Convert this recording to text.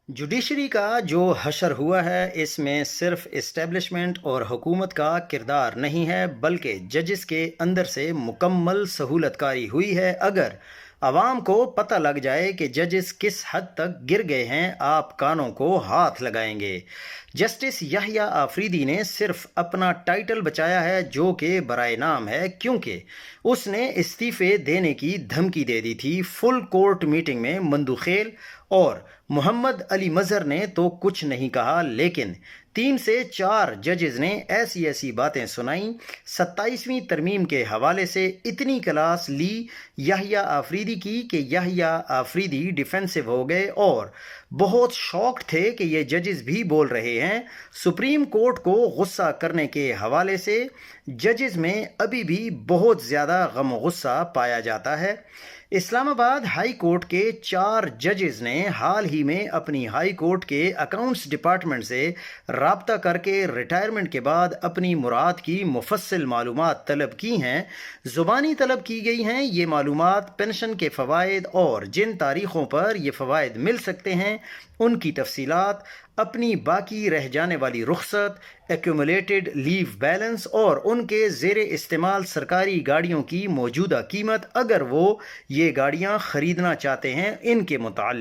Judiciary का जो हशर हुआ है इसमें सिर्फ इस्टेब्लिशमेंट और हुकूमत का किरदार नहीं है बल्कि जजेस के अंदर से मुकम्मल सहूलतकारी हुई है। अगर आवाम को पता लग जाए कि जजेस किस हद तक गिर गए हैं आप कानों को हाथ लगाएंगे। जस्टिस याहिया आफरीदी ने सिर्फ अपना टाइटल बचाया है जो कि बराए नाम है, क्योंकि उसने इस्तीफे देने की धमकी दे दी थी। फुल कोर्ट मीटिंग में मंदुखेल और मोहम्मद अली मजहर ने तो कुछ नहीं कहा, लेकिन 3 से 4 जजेस ने ऐसी ऐसी बातें सुनाई। 27वीं तरमीम के हवाले से इतनी क्लास ली याहिया आफरीदी की कि याहिया आफरीदी डिफेंसिव हो गए और बहुत शॉक्ड थे कि ये जजेस भी बोल रहे हैं। सुप्रीम कोर्ट को गुस्सा करने के हवाले से जजेस में अभी भी बहुत ज़्यादा गम गुस्सा पाया जाता है। इस्लामाबाद हाई कोर्ट के 4 जजेस ने हाल ही में अपनी हाई कोर्ट के अकाउंट्स डिपार्टमेंट से राब्ता करके रिटायरमेंट के बाद अपनी मुराद की मुफस्सिल मालूमात तलब की हैं। ज़ुबानी तलब की गई हैं ये मालूमात पेंशन के फ़वाइद और जिन तारीख़ों पर ये फ़वाइद मिल सकते हैं उनकी तफसीलात, अपनी बाकी रह जाने वाली रुख्सत, एक्यूमुलेटेड लीव बैलेंस और उनके ज़ेरे इस्तेमाल सरकारी गाड़ियों की मौजूदा कीमत अगर वो ये गाड़ियाँ ख़रीदना चाहते हैं इनके मुताल्लिक़।